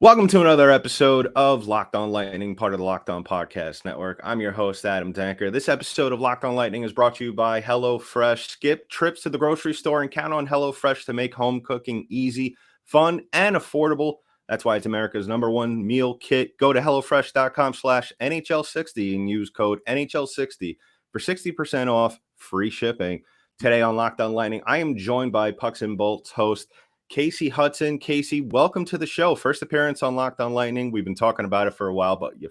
Welcome to another episode of Locked On Lightning, part of the Locked On Podcast Network. I'm your host, Adam Danker. This episode of Locked On Lightning is brought to you by HelloFresh. Skip trips to the grocery store and count on HelloFresh to make home cooking easy, fun, and affordable. That's why it's America's #1 meal kit. Go to HelloFresh.com/NHL60 and use code NHL60 for 60% off free shipping. Today on Locked On Lightning, I am joined by Pucks and Bolts host Kasey Hudson. Kasey, welcome to the show. First appearance on Locked On Lightning. We've been talking about it for a while, but we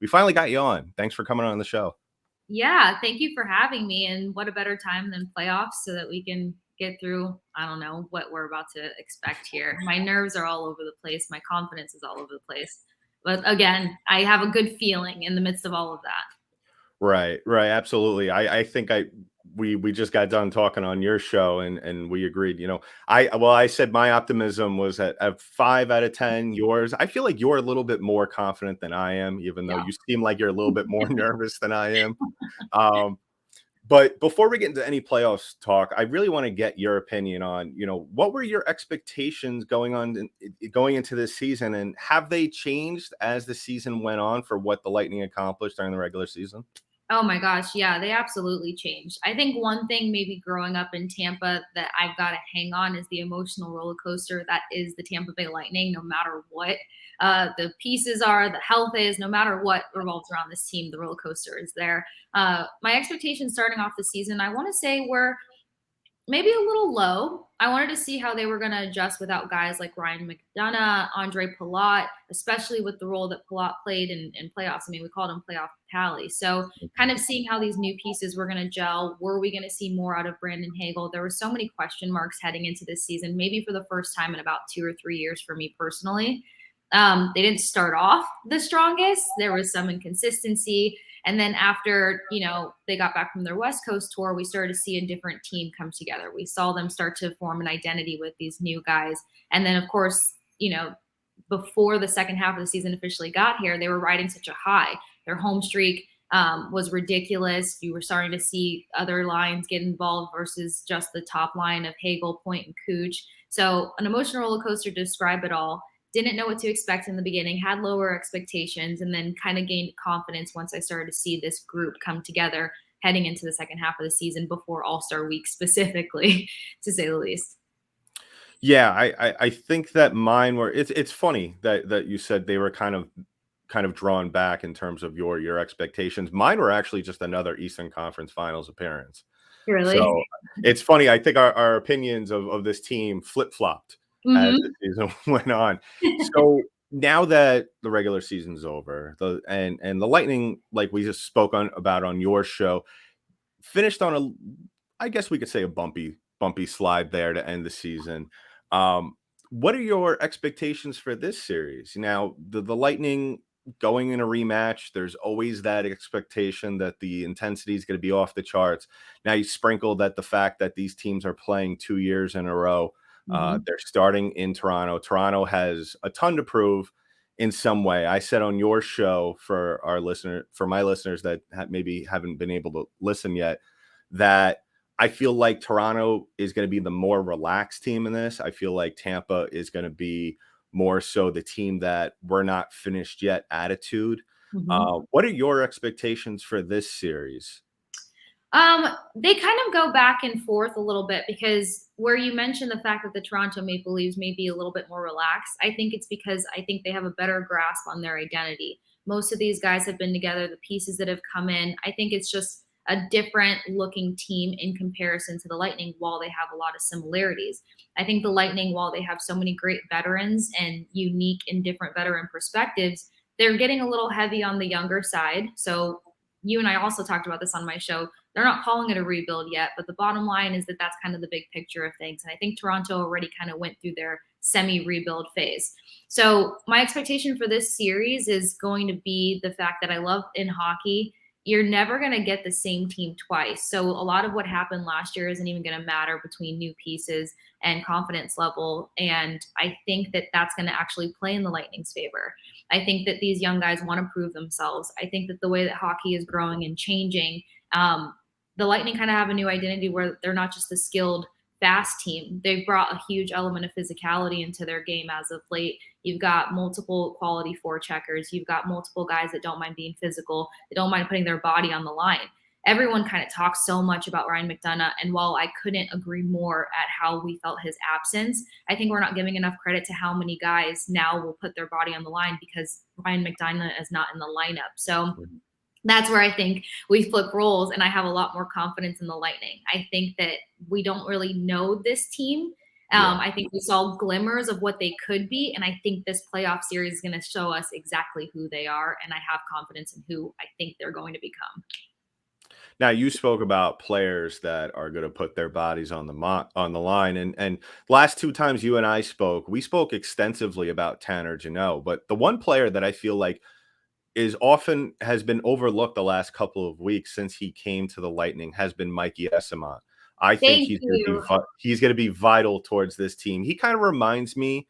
finally got you on. Thanks for coming on the show. Yeah, thank you for having me. And what a better time than playoffs so that we can get through, I don't know, what we're about to expect here. My nerves are all over the place. My confidence is all over the place. But again, I have a good feeling in the midst of all of that. Right, absolutely. I think we just got done talking on your show and we agreed. I said my optimism was at 5 out of 10. Yours, I feel like you're a little bit more confident than I am, even though you seem like you're a little bit more nervous than I am. But before we get into any playoffs talk, I really want to get your opinion on, what were your expectations going into this season, and have they changed as the season went on for what the Lightning accomplished during the regular season? Oh my gosh, yeah, they absolutely changed. I think one thing maybe growing up in Tampa that I've got to hang on is the emotional roller coaster that is the Tampa Bay Lightning, no matter what the pieces are, the health is, no matter what revolves around this team, the roller coaster is there. My expectations starting off the season, I want to say were maybe a little low. I wanted to see how they were going to adjust without guys like Ryan McDonough, Andre Palat, especially with the role that Palat played in playoffs. I mean, we called him playoff tally. So kind of seeing how these new pieces were going to gel. Were we going to see more out of Brandon Hagel? There were so many question marks heading into this season, maybe for the first time in about 2 or 3 years for me personally. They didn't start off the strongest. There was some inconsistency. And then after, they got back from their West Coast tour, we started to see a different team come together. We saw them start to form an identity with these new guys. And then, of course, before the second half of the season officially got here, they were riding such a high. Their home streak was ridiculous. You were starting to see other lines get involved versus just the top line of Hagel, Point, and Cooch. So an emotional roller coaster to describe it all. Didn't know what to expect in the beginning, had lower expectations, and then kind of gained confidence once I started to see this group come together heading into the second half of the season before All-Star Week specifically, to say the least. Yeah, I think that mine were. It's funny that you said they were kind of drawn back in terms of your expectations. Mine were actually just another Eastern Conference Finals appearance. Really? So it's funny. I think our opinions of this team flip-flopped as the season went on. So now that the regular season's over, and the Lightning, like we just spoke about on your show, finished on I guess we could say a bumpy slide there to end the season. What are your expectations for this series? Now, the Lightning going in a rematch, there's always that expectation that the intensity is going to be off the charts. Now you sprinkle that the fact that these teams are playing 2 years in a row. They're starting in Toronto. Toronto has a ton to prove in some way. I said on your show for my listeners that maybe haven't been able to listen yet, that I feel like Toronto is going to be the more relaxed team in this. I feel like Tampa is going to be more so the team that we're not finished yet attitude. What are your expectations for this series? They kind of go back and forth a little bit because where you mentioned the fact that the Toronto Maple Leafs may be a little bit more relaxed, I think it's because I think they have a better grasp on their identity. Most of these guys have been together, the pieces that have come in. I think it's just a different looking team in comparison to the Lightning while they have a lot of similarities. I think the Lightning, while they have so many great veterans and unique and different veteran perspectives, they're getting a little heavy on the younger side. So you and I also talked about this on my show. They're not calling it a rebuild yet, but the bottom line is that that's kind of the big picture of things. And I think Toronto already kind of went through their semi-rebuild phase. So my expectation for this series is going to be the fact that I love in hockey, you're never going to get the same team twice. So a lot of what happened last year isn't even going to matter between new pieces and confidence level. And I think that that's going to actually play in the Lightning's favor. I think that these young guys want to prove themselves. I think that the way that hockey is growing and changing, the Lightning kind of have a new identity where they're not just the skilled fast team. They've brought a huge element of physicality into their game as of late. You've got multiple quality forecheckers. You've got multiple guys that don't mind being physical. They don't mind putting their body on the line. Everyone kind of talks so much about Ryan McDonough, and while I couldn't agree more at how we felt his absence, I think we're not giving enough credit to how many guys now will put their body on the line because Ryan McDonough is not in the lineup. So that's where I think we flip roles, and I have a lot more confidence in the Lightning. I think that we don't really know this team. I think we saw glimmers of what they could be, and I think this playoff series is going to show us exactly who they are, and I have confidence in who I think they're going to become. Now, you spoke about players that are going to put their bodies on the line, and last two times you and I spoke, we spoke extensively about Tanner Jeannot. But the one player that I feel like has been overlooked the last couple of weeks since he came to the Lightning has been Mikey SMI. I think Thank you. he's going to be vital towards this team. He kind of reminds me,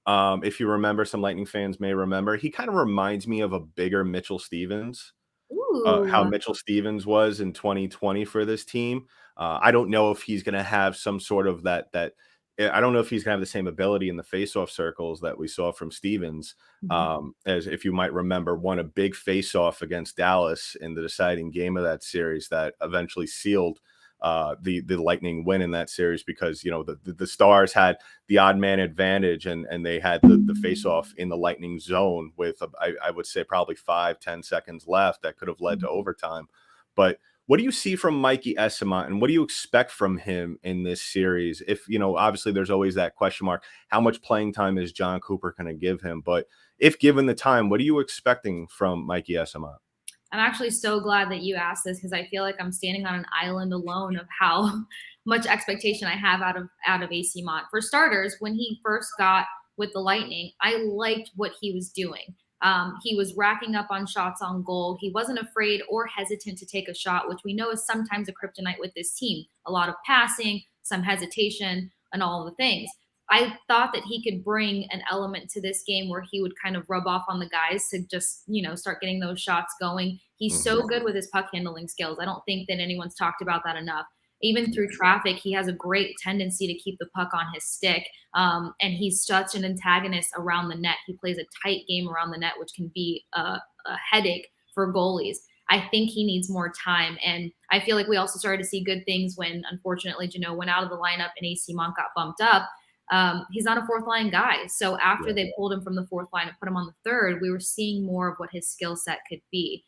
if you remember, some Lightning fans may remember, he kind of reminds me of a bigger Mitchell Stevens. How Ooh. Mitchell Stevens was in 2020 for this team. I don't know if he's going to have some sort of I don't know if he's going to have the same ability in the faceoff circles that we saw from Stevens. As if you might remember, won a big faceoff against Dallas in the deciding game of that series that eventually sealed the Lightning win in that series, because the Stars had the odd man advantage, and they had the face-off in the Lightning zone with I would say probably 5-10 seconds left that could have led to overtime. But what do you see from Mikey SMI, and what do you expect from him in this series? If obviously there's always that question mark, how much playing time is John Cooper going to give him? But if given the time, what are you expecting from Mikey SMI? I'm actually so glad that you asked this because I feel like I'm standing on an island alone of how much expectation I have out of AC Mont. For starters, when he first got with the Lightning, I liked what he was doing. He was racking up on shots on goal. He wasn't afraid or hesitant to take a shot, which we know is sometimes a kryptonite with this team. A lot of passing, some hesitation, and all the things. I thought that he could bring an element to this game where he would kind of rub off on the guys to just, start getting those shots going. He's so good with his puck handling skills. I don't think that anyone's talked about that enough. Even through traffic, he has a great tendency to keep the puck on his stick. And he's such an antagonist around the net. He plays a tight game around the net, which can be a headache for goalies. I think he needs more time. And I feel like we also started to see good things when, unfortunately, Jeannot went out of the lineup and AC Mont got bumped up. He's not a fourth line guy. So after they pulled him from the fourth line and put him on the third, we were seeing more of what his skill set could be.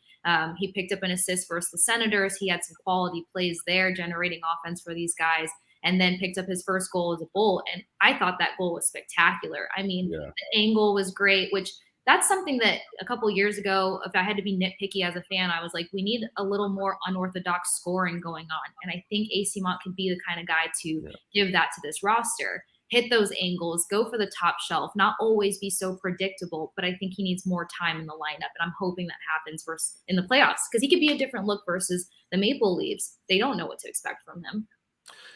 He picked up an assist versus the Senators. He had some quality plays there, generating offense for these guys, and then picked up his first goal as a goal. And I thought that goal was spectacular. I mean, the angle was great, which that's something that a couple years ago, if I had to be nitpicky as a fan, I was like, we need a little more unorthodox scoring going on. And I think AC Mont could be the kind of guy to give that to this roster. Hit those angles, go for the top shelf, not always be so predictable, but I think he needs more time in the lineup, and I'm hoping that happens in the playoffs because he could be a different look versus the Maple Leafs. They don't know what to expect from him.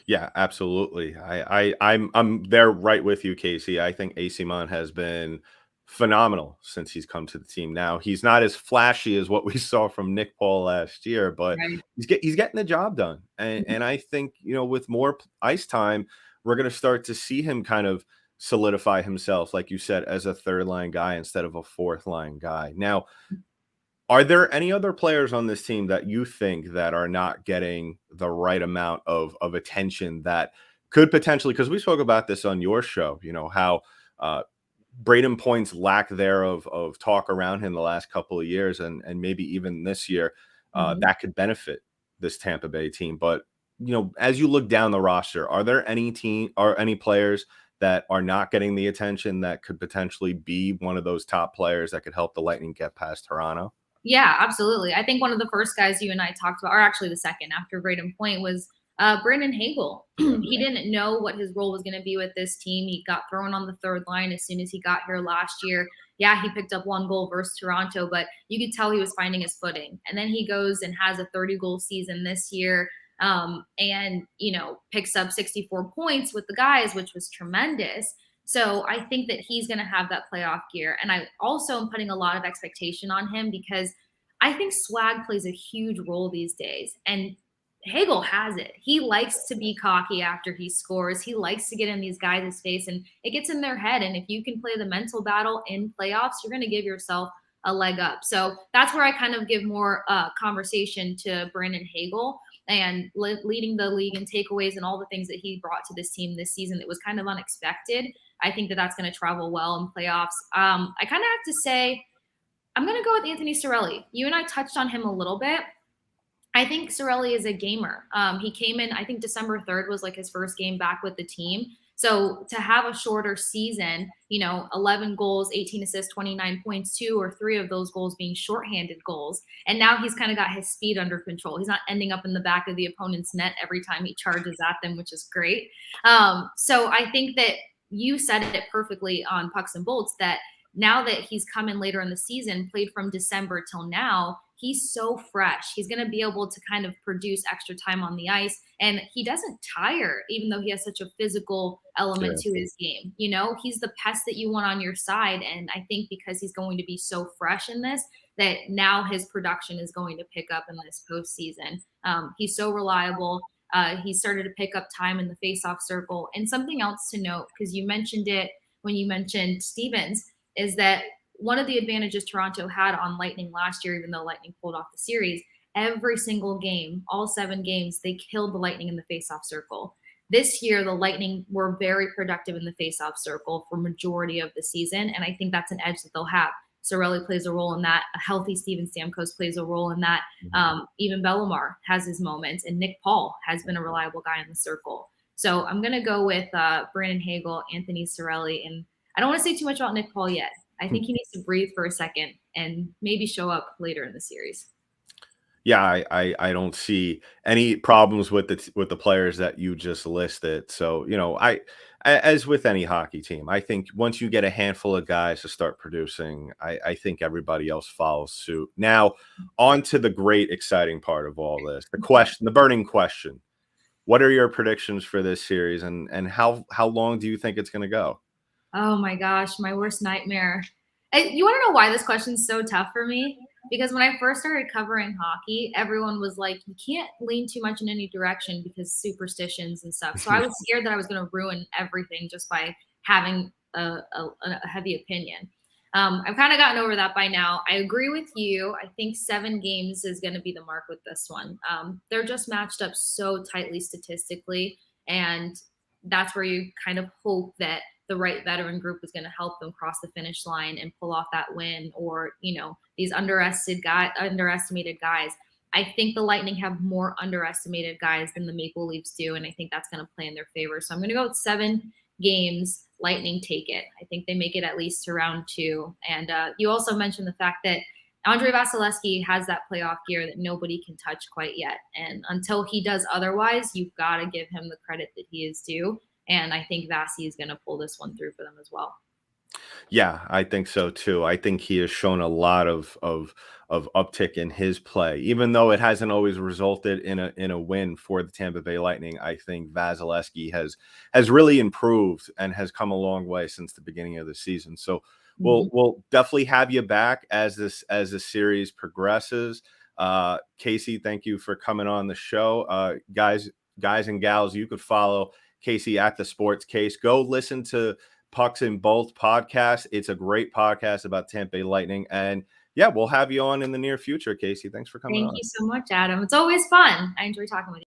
Yeah, absolutely. I'm there right with you, Kasey. I think AC Mont has been phenomenal since he's come to the team. Now, he's not as flashy as what we saw from Nick Paul last year, but he's getting the job done. And I think, with more ice time, we're going to start to see him kind of solidify himself, like you said, as a third line guy instead of a fourth line guy. Now, are there any other players on this team that you think that are not getting the right amount of attention that could potentially, because we spoke about this on your show, how Braden Point's lack thereof of talk around him the last couple of years and maybe even this year, that could benefit this Tampa Bay team. But as you look down the roster, are there any players that are not getting the attention that could potentially be one of those top players that could help the Lightning get past Toronto? Yeah, absolutely. I think one of the first guys you and I talked about, or actually the second after Braden Point, was Brandon Hagel. He didn't know what his role was going to be with this team. He got thrown on the third line as soon as he got here last year. Yeah, he picked up one goal versus Toronto, but you could tell he was finding his footing. And then he goes and has a 30-goal season this year. And picks up 64 points with the guys, which was tremendous. So I think that he's going to have that playoff gear. And I also am putting a lot of expectation on him because I think swag plays a huge role these days. And Hagel has it. He likes to be cocky after he scores. He likes to get in these guys' face, and it gets in their head. And if you can play the mental battle in playoffs, you're going to give yourself a leg up. So that's where I kind of give more conversation to Brandon Hagel and leading the league in takeaways and all the things that he brought to this team this season that was kind of unexpected. I think that that's going to travel well in playoffs. I kind of have to say, I'm going to go with Anthony Cirelli. You and I touched on him a little bit. I think Cirelli is a gamer. He came in, I think December 3rd was like his first game back with the team. So to have a shorter season, 11 goals, 18 assists, 29 points, 2 or 3 of those goals being shorthanded goals. And now he's kind of got his speed under control. He's not ending up in the back of the opponent's net every time he charges at them, which is great. So I think that you said it perfectly on Pucks and Bolts that now that he's come in later in the season, played from December till now, he's so fresh. He's going to be able to kind of produce extra time on the ice. And he doesn't tire, even though he has such a physical element to his game. He's the pest that you want on your side. And I think because he's going to be so fresh in this, that now his production is going to pick up in this postseason. He's so reliable. He started to pick up time in the faceoff circle. And something else to note, because you mentioned it when you mentioned Stevens, is that one of the advantages Toronto had on Lightning last year, even though Lightning pulled off the series, every single game, all 7 games, they killed the Lightning in the faceoff circle. This year, the Lightning were very productive in the faceoff circle for majority of the season, and I think that's an edge that they'll have. Cirelli plays a role in that. A healthy Steven Stamkos plays a role in that. Even Bellemare has his moments, and Nick Paul has been a reliable guy in the circle. So I'm going to go with Brandon Hagel, Anthony Cirelli, and I don't want to say too much about Nick Paul yet. I think he needs to breathe for a second and maybe show up later in the series. Yeah, I don't see any problems with the players that you just listed. So, as with any hockey team, I think once you get a handful of guys to start producing, I think everybody else follows suit. Now, on to the great, exciting part of all this, the burning question. What are your predictions for this series, and how long do you think it's going to go? Oh my gosh, my worst nightmare. You want to know why this question's so tough for me? Because when I first started covering hockey, everyone was like, you can't lean too much in any direction because superstitions and stuff. So I was scared that I was going to ruin everything just by having a heavy opinion. I've kind of gotten over that by now. I agree with you. I think 7 games is going to be the mark with this one. They're just matched up so tightly statistically, and that's where you kind of hope that the right veteran group is going to help them cross the finish line and pull off that win, or these underestimated guys. I think the Lightning have more underestimated guys than the Maple Leafs do, and I think that's going to play in their favor. So I'm going to go with 7 games. Lightning take it. I think they make it at least to round 2. And you also mentioned the fact that Andrei Vasilevskiy has that playoff gear that nobody can touch quite yet. And until he does otherwise, you've got to give him the credit that he is due. And I think Vasi is going to pull this one through for them as well. Yeah, I think so too. I think he has shown a lot of uptick in his play, even though it hasn't always resulted in a win for the Tampa Bay Lightning. I think Vasilevskiy has really improved and has come a long way since the beginning of the season. So we'll definitely have you back as this series progresses. Kasey, thank you for coming on the show. Guys and gals, you could follow Kasey at The Sports Case. Go listen to Pucks and Bolts podcast. It's a great podcast about Tampa Bay Lightning. And yeah, we'll have you on in the near future, Kasey. Thanks for coming on. Thank you so much, Adam. It's always fun. I enjoy talking with you.